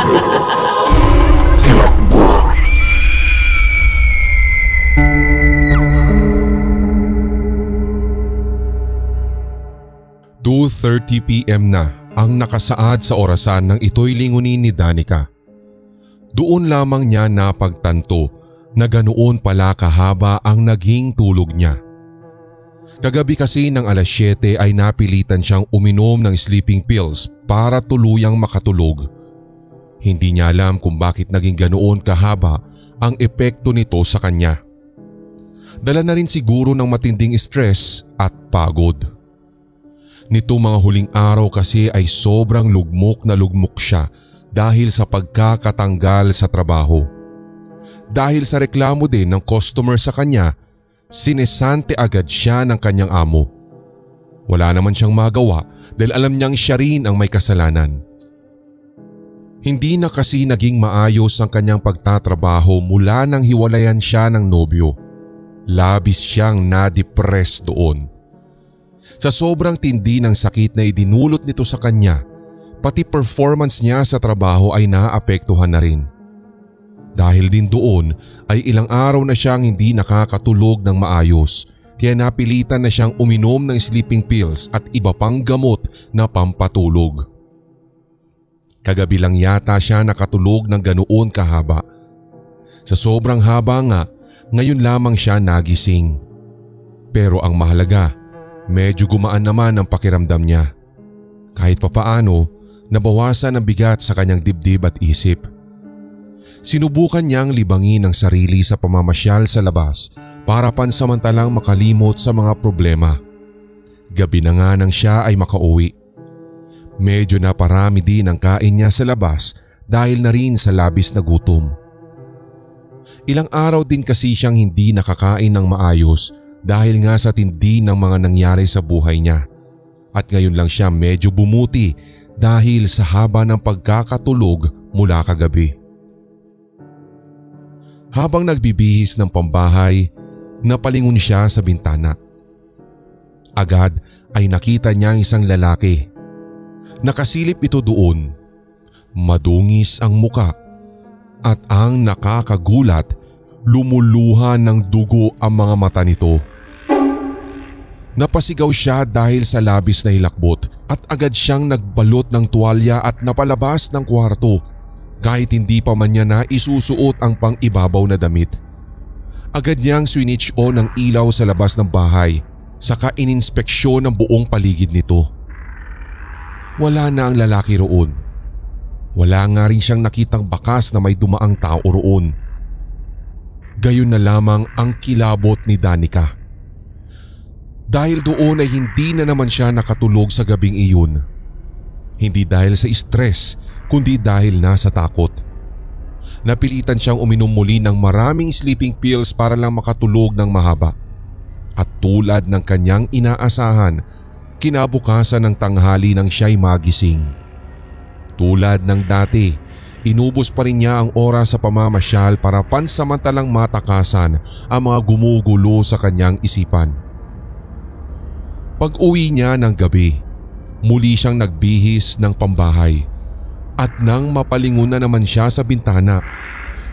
"2:30 PM na ang nakasaad sa orasan ng ito'y lingunin ni Danica. Doon lamang niya napagtanto na ganoon pala kahaba ang naging tulog niya. Kagabi kasi ng 7:00 ay napilitan siyang uminom ng sleeping pills para tuluyang makatulog. Hindi niya alam kung bakit naging ganoon kahaba ang epekto nito sa kanya. Dala na rin siguro ng matinding stress at pagod. Nito mga huling araw kasi ay sobrang lugmok na lugmok siya dahil sa pagkakatanggal sa trabaho. Dahil sa reklamo din ng customer sa kanya, sinesante agad siya ng kanyang amo. Wala naman siyang magawa dahil alam niyang siya rin ang may kasalanan. Hindi na kasi naging maayos ang kanyang pagtatrabaho mula nang hiwalayan siya ng nobyo. Labis siyang na-depress doon. Sa sobrang tindi ng sakit na idinulot nito sa kanya, pati performance niya sa trabaho ay naapektuhan na rin. Dahil din doon ay ilang araw na siyang hindi nakakatulog ng maayos, kaya napilitan na siyang uminom ng sleeping pills at iba pang gamot na pampatulog. Kagabi lang yata siya nakatulog ng ganoon kahaba. Sa sobrang haba nga, ngayon lamang siya nagising. Pero ang mahalaga, medyo gumaan naman ang pakiramdam niya. Kahit papaano, nabawasan ang bigat sa kanyang dibdib at isip. Sinubukan niyang libangin ang sarili sa pamamasyal sa labas para pansamantalang makalimot sa mga problema. Gabi na nga nang siya ay makauwi. Medyo naparami din ang kain niya sa labas dahil na rin sa labis na gutom. Ilang araw din kasi siyang hindi nakakain ng maayos dahil nga sa tindi ng mga nangyari sa buhay niya. At ngayon lang siya medyo bumuti dahil sa haba ng pagkakatulog mula kagabi. Habang nagbibihis ng pambahay, napalingon siya sa bintana. Agad ay nakita niya ang isang lalaki. Nakasilip ito doon. Madungis ang muka at ang nakakagulat, lumuluhan ng dugo ang mga mata nito. Napasigaw siya dahil sa labis na hilakbot at agad siyang nagbalot ng tuwalya at napalabas ng kwarto kahit hindi pa man niya na isusuot ang pang-ibabaw na damit. Agad niyang switch on ang ilaw sa labas ng bahay saka ininspeksyon ang buong paligid nito. Wala na ang lalaki roon. Wala nga rin siyang nakitang bakas na may dumaang tao roon. Gayon na lamang ang kilabot ni Danica. Dahil doon ay hindi na naman siya nakatulog sa gabing iyon. Hindi dahil sa stress, kundi dahil nasa takot. Napilitan siyang uminom muli ng maraming sleeping pills para lang makatulog ng mahaba. At tulad ng kanyang inaasahan, kinabukasan ng tanghali nang siya'y magising. Tulad ng dati, inubos pa rin niya ang oras sa pamamasyal para pansamantalang matakasan ang mga gumugulo sa kanyang isipan. Pag-uwi niya ng gabi, muli siyang nagbihis ng pambahay. At nang mapalingon na naman siya sa bintana,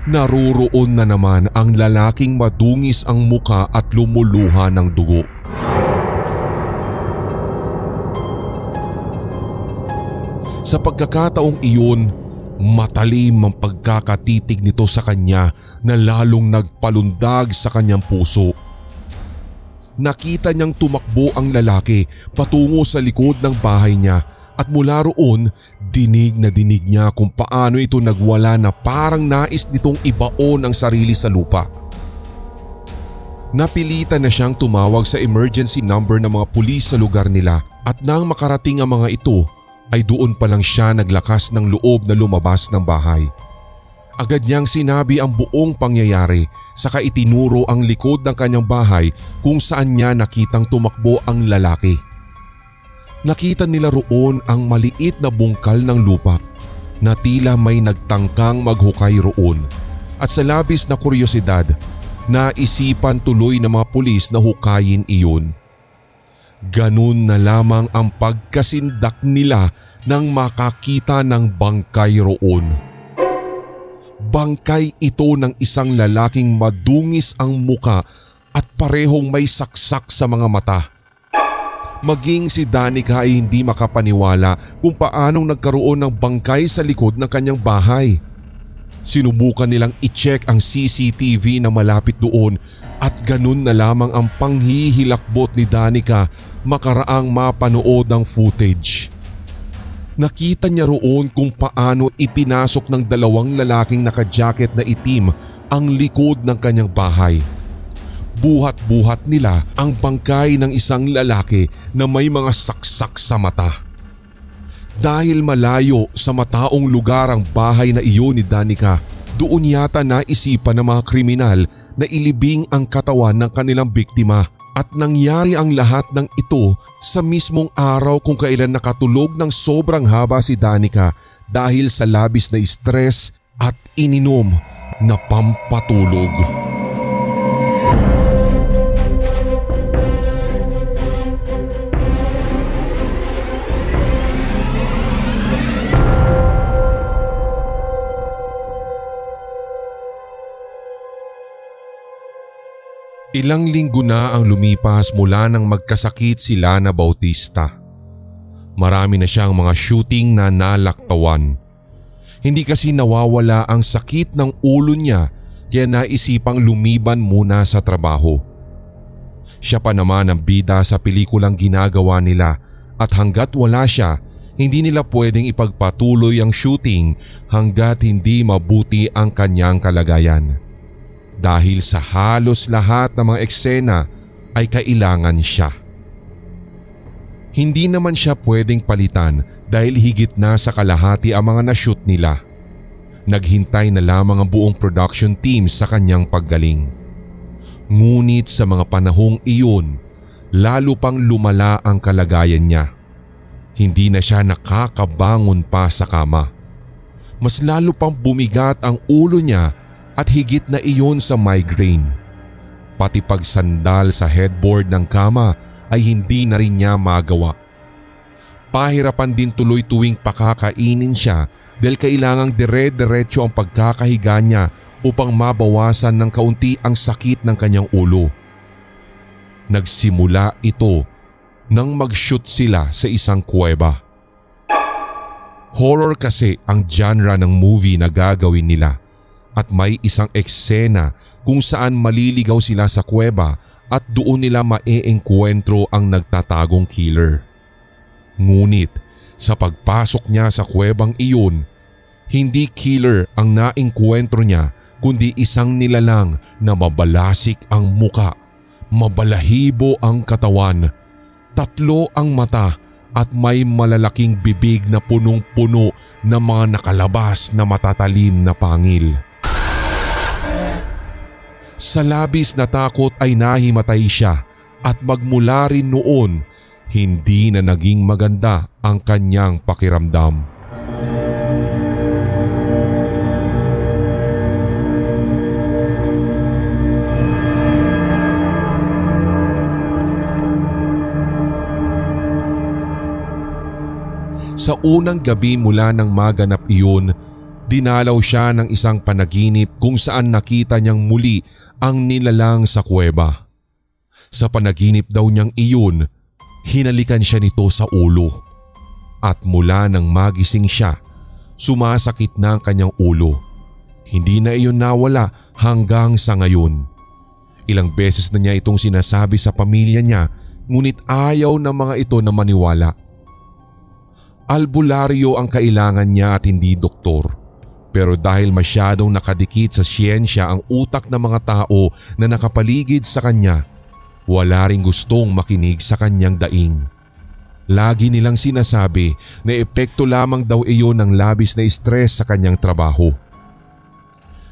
naruroon na naman ang lalaking madungis ang muka at lumuluha ng dugo. Sa pagkakataong iyon, matalim ang pagkakatitig nito sa kanya na lalong nagpalundag sa kanyang puso. Nakita niyang tumakbo ang lalaki patungo sa likod ng bahay niya at mula roon dinig na dinig niya kung paano ito nagwala na parang nais nitong ibaon ang sarili sa lupa. Napilitan na siyang tumawag sa emergency number ng mga pulis sa lugar nila at nang makarating ang mga ito ay doon pa lang siya naglakas ng loob na lumabas ng bahay. Agad niyang sinabi ang buong pangyayari saka itinuro ang likod ng kanyang bahay kung saan niya nakitang tumakbo ang lalaki. Nakita nila roon ang maliit na bungkal ng lupa na tila may nagtangkang maghukay roon at sa labis na kuryosidad, naisipan tuloy ng mga pulis na hukayin iyon. Ganun na lamang ang pagkasindak nila nang makakita ng bangkay roon. Bangkay ito ng isang lalaking madungis ang muka at parehong may saksak sa mga mata. Maging si Danica ay hindi makapaniwala kung paanong nagkaroon ng bangkay sa likod ng kanyang bahay. Sinubukan nilang i-check ang CCTV na malapit doon at ganun na lamang ang panghihilakbot ni Danica makaraang mapanood ang footage. Nakita niya roon kung paano ipinasok ng dalawang lalaking naka-jacket na itim ang likod ng kanyang bahay. Buhat-buhat nila ang bangkay ng isang lalaki na may mga saksak sa mata. Dahil malayo sa mataong lugar ang bahay na iyon ni Danica, doon yata naisipan ng mga kriminal na ilibing ang katawan ng kanilang biktima at nangyari ang lahat ng ito sa mismong araw kung kailan nakatulog ng sobrang haba si Danica dahil sa labis na stress at ininom na pampatulog. Ilang linggo na ang lumipas mula nang magkasakit sila na Bautista. Marami na siyang mga shooting na nalaktawan. Hindi kasi nawawala ang sakit ng ulo niya kaya naisipang lumiban muna sa trabaho. Siya pa naman ang bida sa pelikulang ginagawa nila at hanggat wala siya, hindi nila pwedeng ipagpatuloy ang shooting hanggat hindi mabuti ang kanyang kalagayan. Dahil sa halos lahat ng mga eksena ay kailangan siya. Hindi naman siya pwedeng palitan dahil higit na sa kalahati ang mga na-shoot nila. Naghintay na lamang ang buong production team sa kanyang paggaling. Ngunit sa mga panahong iyon, lalo pang lumala ang kalagayan niya. Hindi na siya nakakabangon pa sa kama. Mas lalo pang bumigat ang ulo niya at higit na iyon sa migraine. Pati pagsandal sa headboard ng kama ay hindi na rin niya magawa. Pahirapan din tuloy tuwing pakakainin siya dahil kailangang dire-diretso ang pagkakahiga niya upang mabawasan ng kaunti ang sakit ng kanyang ulo. Nagsimula ito nang mag-shoot sila sa isang kuweba. Horror kasi ang genre ng movie na gagawin nila. At may isang eksena kung saan maliligaw sila sa kuweba at doon nila maeengkwentro ang nagtatagong killer. Ngunit sa pagpasok niya sa kuwebang iyon, hindi killer ang naengkwentro niya kundi isang nilalang na mabalasik ang muka, mabalahibo ang katawan, 3 ang mata at may malalaking bibig na punong-puno ng mga nakalabas na matatalim na pangil. Sa labis na takot ay nahimatay siya at magmula rin noon, hindi na naging maganda ang kanyang pakiramdam. Sa unang gabi mula nang maganap iyon, dinalaw siya ng isang panaginip kung saan nakita niyang muli ang nilalang sa kuweba. Sa panaginip daw niyang iyon, hinalikan siya nito sa ulo. At mula nang magising siya, sumasakit na ang kanyang ulo. Hindi na iyon nawala hanggang sa ngayon. Ilang beses na niya itong sinasabi sa pamilya niya ngunit ayaw ng mga ito na maniwala. Albularyo ang kailangan niya at hindi doktor. Pero dahil masyadong nakadikit sa siyensya ang utak ng mga tao na nakapaligid sa kanya, wala ring gustong makinig sa kanyang daing. Lagi nilang sinasabi na epekto lamang daw iyon ng labis na stress sa kanyang trabaho.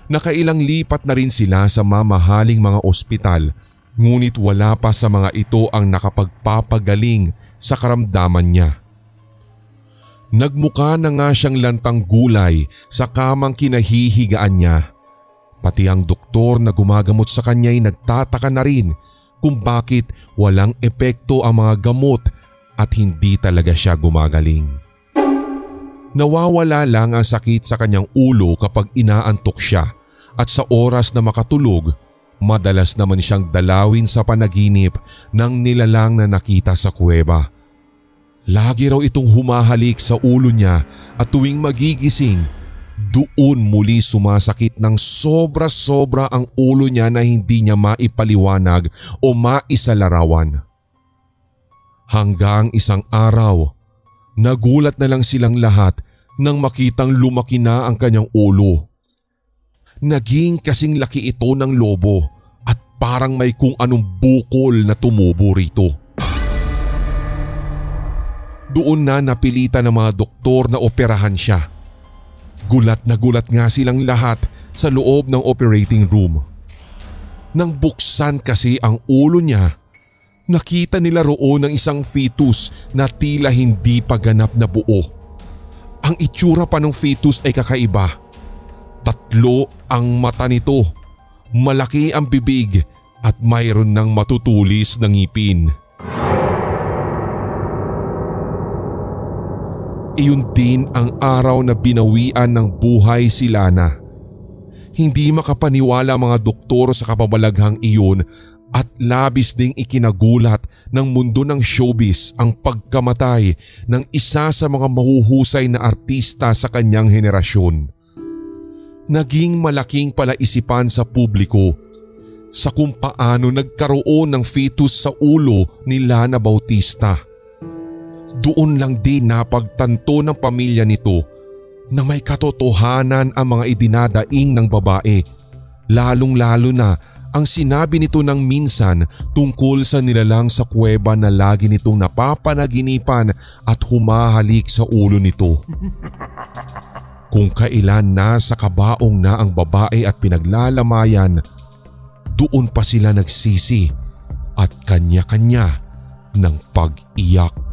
Nakailang lipat na rin sila sa mamahaling mga ospital, ngunit wala pa sa mga ito ang nakapagpapagaling sa karamdaman niya. Nagmukha na nga siyang lantang gulay sa kamang kinahihigaan niya. Pati ang doktor na gumagamot sa kanya ay nagtataka na rin kung bakit walang epekto ang mga gamot at hindi talaga siya gumagaling. Nawawala lang ang sakit sa kanyang ulo kapag inaantok siya at sa oras na makatulog, madalas naman siyang dalawin sa panaginip ng nilalang na nakita sa kuweba. Lagi raw itong humahalik sa ulo niya at tuwing magigising, doon muli sumasakit ng sobra-sobra ang ulo niya na hindi niya maipaliwanag o maisalarawan. Hanggang isang araw, nagulat na lang silang lahat nang makitang lumaki na ang kanyang ulo. Naging kasing laki ito ng lobo at parang may kung anong bukol na tumubo rito. Doon na napilitan ng mga doktor na operahan siya. Gulat na gulat nga silang lahat sa loob ng operating room. Nang buksan kasi ang ulo niya, nakita nila roon ang isang fetus na tila hindi pa ganap na buo. Ang itsura pa ng fetus ay kakaiba. 3 ang mata nito, malaki ang bibig at mayroon ng matutulis na ngipin. Iyon din ang araw na binawian ng buhay si Lana. Hindi makapaniwala ang mga doktor sa kababalaghang iyon at labis ding ikinagulat ng mundo ng showbiz ang pagkamatay ng isa sa mga mahuhusay na artista sa kanyang henerasyon. Naging malaking palaisipan sa publiko sa kung paano nagkaroon ng fetus sa ulo ni Lana Bautista. Doon lang din napagtanto ng pamilya nito na may katotohanan ang mga idinadaing ng babae, lalong-lalo na ang sinabi nito ng minsan tungkol sa nilalang sa kuweba na lagi nitong napapanaginipan at humahalik sa ulo nito. Kung kailan nasa kabaong na ang babae at pinaglalamayan, doon pa sila nagsisi at kanya-kanya ng pag-iyak.